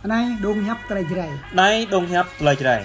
Này đông nhấp tay gì đây? Này đông nhấp lời trời.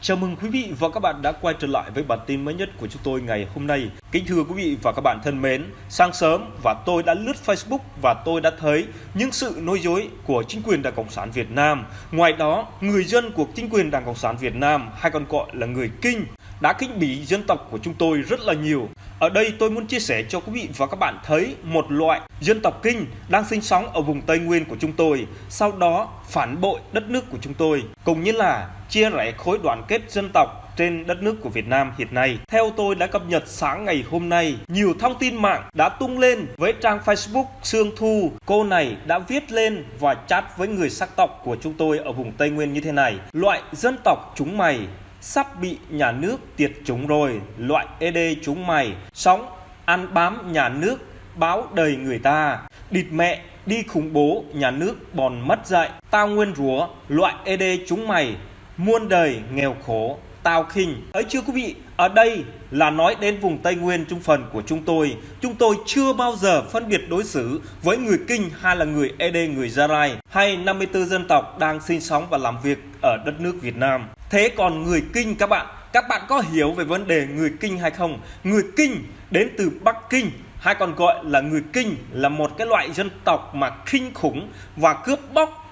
Chào mừng quý vị và các bạn đã quay trở lại với bản tin mới nhất của chúng tôi ngày hôm nay. Kính thưa quý vị và các bạn thân mến, sáng sớm và tôi đã lướt Facebook và tôi đã thấy những sự nói dối của chính quyền Đảng Cộng sản Việt Nam. Ngoài đó, người dân của chính quyền Đảng Cộng sản Việt Nam hay còn gọi là người Kinh đã khinh bỉ dân tộc của chúng tôi rất là nhiều. Ở đây tôi muốn chia sẻ cho quý vị và các bạn thấy một loại dân tộc Kinh đang sinh sống ở vùng Tây Nguyên của chúng tôi, sau đó phản bội đất nước của chúng tôi, cũng như là chia rẽ khối đoàn kết dân tộc trên đất nước của Việt Nam hiện nay. Theo tôi đã cập nhật sáng ngày hôm nay, nhiều thông tin mạng đã tung lên với trang Facebook Sương Thu. Cô này đã viết lên và chat với người sắc tộc của chúng tôi ở vùng Tây Nguyên như thế này: loại dân tộc chúng mày sắp bị nhà nước tiệt chủng rồi, loại ED chúng mày sống ăn bám nhà nước báo đầy người ta, địt mẹ đi khủng bố nhà nước bòn mất dạy, tao nguyên rủa loại ED chúng mày muôn đời nghèo khổ tao khinh. Ấy chưa quý vị, ở đây là nói đến vùng Tây Nguyên trung phần của chúng tôi. Chúng tôi chưa bao giờ phân biệt đối xử với người Kinh hay là người ED, người Gia Rai hay 54 dân tộc đang sinh sống và làm việc ở đất nước Việt Nam. Thế còn người Kinh các bạn có hiểu về vấn đề người Kinh hay không? Người Kinh đến từ Bắc Kinh, hay còn gọi là người Kinh, là một cái loại dân tộc mà kinh khủng và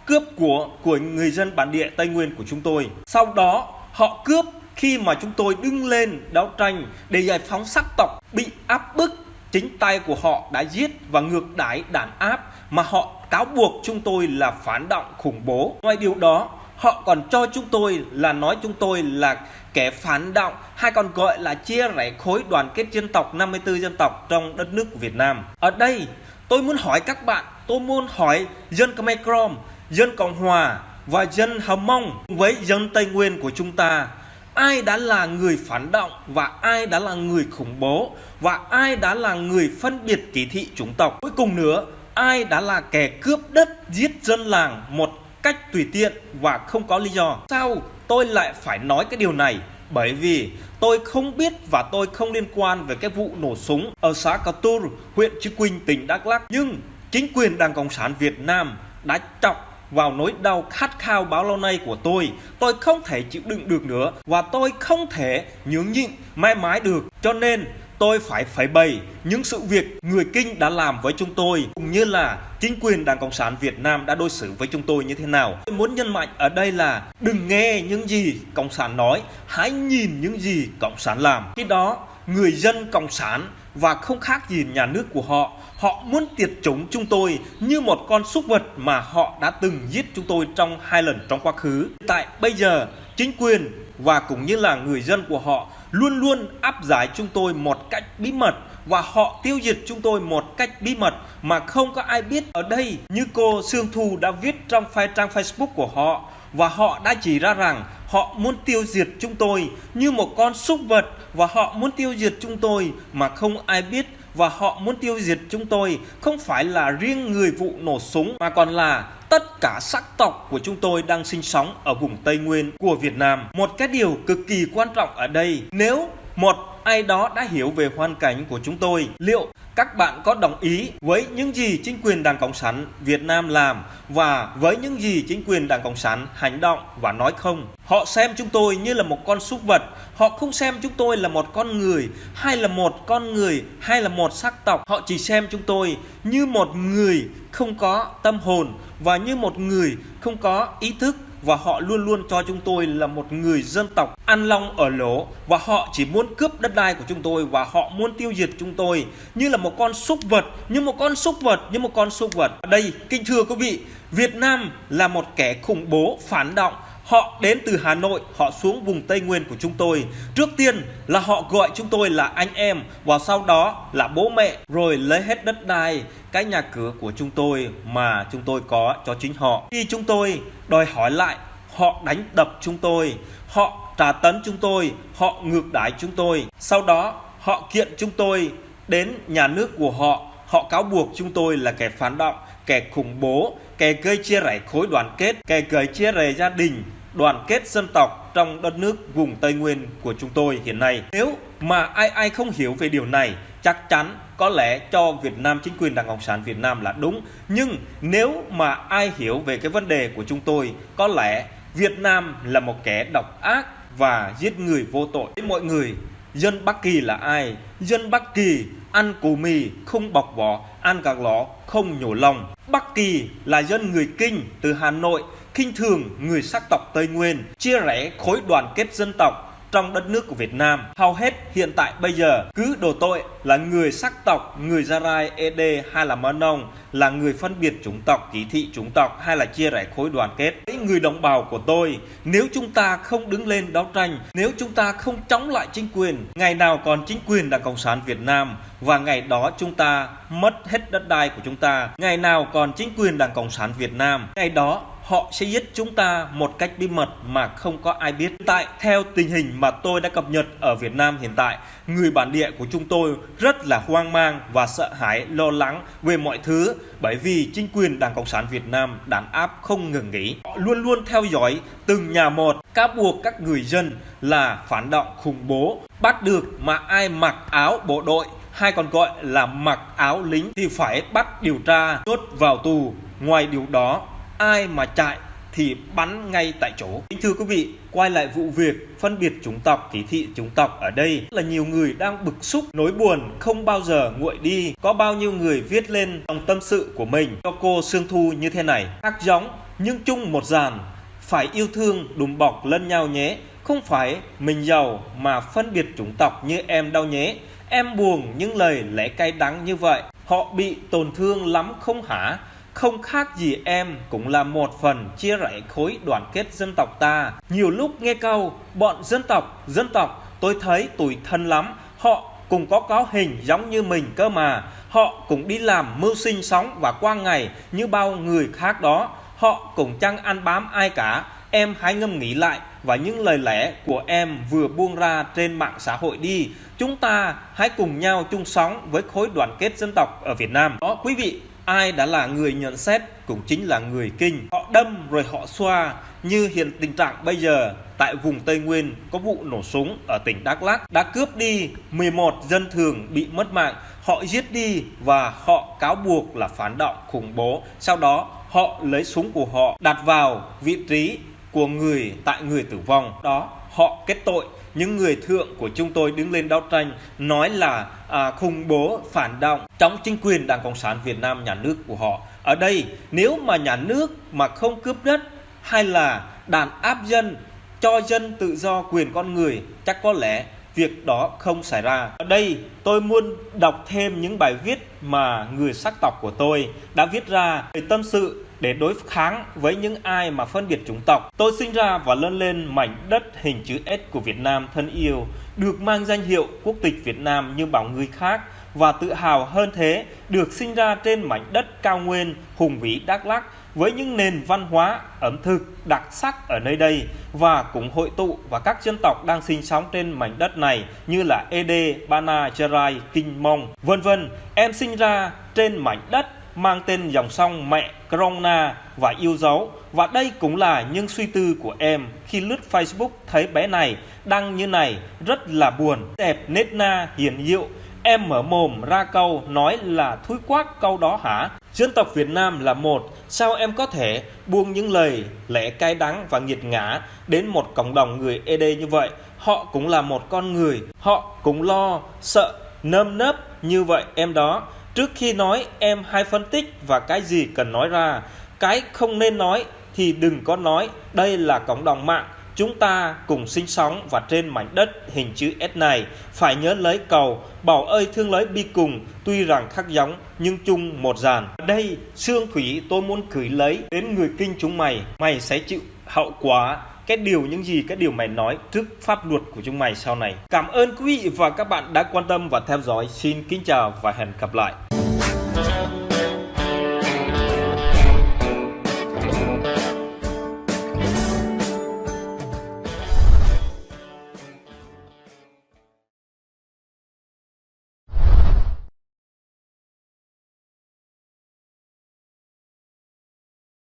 cướp của người dân bản địa Tây Nguyên của chúng tôi. Sau đó họ cướp khi mà chúng tôi đứng lên đấu tranh để giải phóng sắc tộc bị áp bức. Chính tay của họ đã giết và ngược đãi đàn áp, mà họ cáo buộc chúng tôi là phản động khủng bố. Ngoài điều đó, họ còn cho chúng tôi là nói chúng tôi là kẻ phản động, hay còn gọi là chia rẽ khối đoàn kết dân tộc 54 dân tộc trong đất nước của Việt Nam. Ở đây tôi muốn hỏi các bạn, tôi muốn hỏi dân Khmer Krom, dân Cộng Hòa và dân Hờ Mông với dân Tây Nguyên của chúng ta, ai đã là người phản động và ai đã là người khủng bố, và ai đã là người phân biệt kỳ thị chủng tộc. Cuối cùng nữa, ai đã là kẻ cướp đất giết dân làng một cách tùy tiện và không có lý do. Sao tôi lại phải nói cái điều này? Bởi vì tôi không biết và tôi không liên quan về cái vụ nổ súng ở xã Cà Tur, huyện Chư Quynh, tỉnh Đắk Lắk. Nhưng chính quyền Đảng Cộng sản Việt Nam đã chọc vào nỗi đau khát khao bao lâu nay của tôi. Tôi không thể chịu đựng được nữa và tôi không thể nhường nhịn mãi mãi được. Cho nên tôi phải phơi bày những sự việc người Kinh đã làm với chúng tôi, cũng như là chính quyền Đảng Cộng sản Việt Nam đã đối xử với chúng tôi như thế nào. Tôi muốn nhấn mạnh ở đây là đừng nghe những gì Cộng sản nói, hãy nhìn những gì Cộng sản làm. Khi đó người dân Cộng sản và không khác gì nhà nước của họ, họ muốn tiệt chủng chúng tôi như một con súc vật mà họ đã từng giết chúng tôi trong 2 lần trong quá khứ. Tại bây giờ, chính quyền và cũng như là người dân của họ luôn luôn áp giải chúng tôi một cách bí mật, và họ tiêu diệt chúng tôi một cách bí mật mà không có ai biết. Ở đây, như cô Sương Thu đã viết trong trang Facebook của họ, và họ đã chỉ ra rằng họ muốn tiêu diệt chúng tôi như một con súc vật, và họ muốn tiêu diệt chúng tôi mà không ai biết. Và họ muốn tiêu diệt chúng tôi không phải là riêng người vụ nổ súng, mà còn là tất cả sắc tộc của chúng tôi đang sinh sống ở vùng Tây Nguyên của Việt Nam. Một cái điều cực kỳ quan trọng ở đây, nếu một ai đó đã hiểu về hoàn cảnh của chúng tôi, liệu các bạn có đồng ý với những gì chính quyền Đảng Cộng sản Việt Nam làm và với những gì chính quyền Đảng Cộng sản hành động và nói không? Họ xem chúng tôi như là một con súc vật, họ không xem chúng tôi là một con người hay là một sắc tộc. Họ chỉ xem chúng tôi như một người không có tâm hồn và như một người không có ý thức, và họ luôn luôn cho chúng tôi là một người dân tộc ăn long ở lỗ, và họ chỉ muốn cướp đất đai của chúng tôi, và họ muốn tiêu diệt chúng tôi như là một con súc vật, như một con súc vật. Ở đây, kính thưa quý vị, Việt Nam là một kẻ khủng bố phản động. Họ đến từ Hà Nội, họ xuống vùng Tây Nguyên của chúng tôi. Trước tiên là họ gọi chúng tôi là anh em, và sau đó là bố mẹ, rồi lấy hết đất đai, cái nhà cửa của chúng tôi mà chúng tôi có cho chính họ. Khi chúng tôi đòi hỏi lại, họ đánh đập chúng tôi, họ tra tấn chúng tôi, họ ngược đãi chúng tôi. Sau đó họ kiện chúng tôi đến nhà nước của họ, họ cáo buộc chúng tôi là kẻ phản động, kẻ khủng bố, kẻ gây chia rẽ khối đoàn kết, kẻ gây chia rẽ gia đình, đoàn kết dân tộc, trong đất nước vùng Tây Nguyên của chúng tôi hiện nay. Nếu mà ai không hiểu về điều này, chắc chắn có lẽ cho Việt Nam, chính quyền Đảng Cộng sản Việt Nam là đúng. Nhưng nếu mà ai hiểu về cái vấn đề của chúng tôi, có lẽ Việt Nam là một kẻ độc ác và giết người vô tội. Mọi người, dân Bắc Kỳ là ai? Dân Bắc Kỳ ăn củ mì không bọc vỏ, ăn gạc ló không nhổ lòng. Bắc Kỳ là dân người Kinh từ Hà Nội, khinh thường người sắc tộc Tây Nguyên, chia rẽ khối đoàn kết dân tộc trong đất nước của Việt Nam. Hầu hết hiện tại bây giờ cứ đổ tội là người sắc tộc, người Gia Rai, Ede hay là Mân Âu là người phân biệt chủng tộc, kỳ thị chủng tộc hay là chia rẽ khối đoàn kết. Người đồng bào của tôi, nếu chúng ta không đứng lên đấu tranh, nếu chúng ta không chống lại chính quyền, ngày nào còn chính quyền Đảng Cộng sản Việt Nam và ngày đó chúng ta mất hết đất đai của chúng ta. Ngày nào còn chính quyền Đảng Cộng sản Việt Nam, ngày đó họ sẽ giết chúng ta một cách bí mật mà không có ai biết. Tại theo tình hình mà tôi đã cập nhật ở Việt Nam hiện tại, người bản địa của chúng tôi rất là hoang mang và sợ hãi, lo lắng về mọi thứ, bởi vì chính quyền Đảng Cộng sản Việt Nam đàn áp không ngừng nghỉ. Họ luôn luôn theo dõi từng nhà một, cáo buộc các người dân là phản động khủng bố. Bắt được mà ai mặc áo bộ đội hay còn gọi là mặc áo lính thì phải bắt điều tra, nhốt vào tù. Ngoài điều đó, ai mà chạy thì bắn ngay tại chỗ. Kính thưa quý vị, quay lại vụ việc phân biệt chủng tộc, kỳ thị chủng tộc ở đây là nhiều người đang bực xúc, nỗi buồn không bao giờ nguội đi. Có bao nhiêu người viết lên trong tâm sự của mình cho cô Sương Thu như thế này: khác giống nhưng chung một dàn, phải yêu thương đùm bọc lẫn nhau nhé. Không phải mình giàu mà phân biệt chủng tộc như em đâu nhé. Em buồn những lời lẽ cay đắng như vậy. Họ bị tổn thương lắm không hả? Không khác gì em cũng là một phần chia rẽ khối đoàn kết dân tộc ta. Nhiều lúc nghe câu bọn dân tộc tôi thấy tủi thân lắm. Họ cũng có cáo hình giống như mình cơ mà. Họ cũng đi làm mưu sinh sống và qua ngày như bao người khác đó. Họ cũng chẳng ăn bám ai cả. Em hãy ngẫm nghĩ lại và những lời lẽ của em vừa buông ra trên mạng xã hội đi. Chúng ta hãy cùng nhau chung sống với khối đoàn kết dân tộc ở Việt Nam. Đó quý vị, ai đã là người nhận xét cũng chính là người Kinh. Họ đâm rồi họ xoa, như hiện tình trạng bây giờ tại vùng Tây Nguyên có vụ nổ súng ở tỉnh Đắk Lắk đã cướp đi 11 dân thường bị mất mạng. Họ giết đi và họ cáo buộc là phản động khủng bố. Sau đó họ lấy súng của họ đặt vào vị trí của người tử vong. Đó, họ kết tội những người thượng của chúng tôi đứng lên đấu tranh, nói là khủng bố, phản động, chống chính quyền Đảng Cộng sản Việt Nam, nhà nước của họ. Ở đây, nếu mà nhà nước mà không cướp đất hay là đàn áp dân, cho dân tự do quyền con người, chắc có lẽ việc đó không xảy ra. Ở đây, tôi muốn đọc thêm những bài viết mà người sắc tộc của tôi đã viết ra về tâm sự để đối kháng với những ai mà phân biệt chủng tộc. Tôi sinh ra và lớn lên mảnh đất hình chữ S của Việt Nam thân yêu, được mang danh hiệu quốc tịch Việt Nam như bao người khác, và tự hào hơn thế, được sinh ra trên mảnh đất cao nguyên hùng vĩ Đắk Lắk với những nền văn hóa ẩm thực đặc sắc ở nơi đây, và cũng hội tụ và các dân tộc đang sinh sống trên mảnh đất này như là Ede, Bana, Gia Rai, Kinh, Mông, vân vân. Em sinh ra trên mảnh đất mang tên dòng sông mẹ Krona và yêu dấu, và đây cũng là những suy tư của em khi lướt Facebook thấy bé này đăng như này, rất là buồn. Đẹp nết na hiền diệu, em mở mồm ra câu nói là thui quát câu đó hả? Dân tộc Việt Nam là một, sao em có thể buông những lời lẽ cay đắng và nghiệt ngã đến một cộng đồng người ED như vậy? Họ cũng là một con người, họ cũng lo, sợ, nơm nớp như vậy em đó. Trước khi nói, em hãy phân tích và cái gì cần nói ra, cái không nên nói thì đừng có nói. Đây là cộng đồng mạng, chúng ta cùng sinh sống và trên mảnh đất hình chữ S này. Phải nhớ lấy cầu, bảo ơi thương lấy bi cùng, tuy rằng khác giống nhưng chung một dàn. Đây, Sương Thủy tôi muốn gửi lấy đến người Kinh chúng mày. Mày sẽ chịu hậu quả cái điều mày nói trước pháp luật của chúng mày sau này. Cảm ơn quý vị và các bạn đã quan tâm và theo dõi. Xin kính chào và hẹn gặp lại.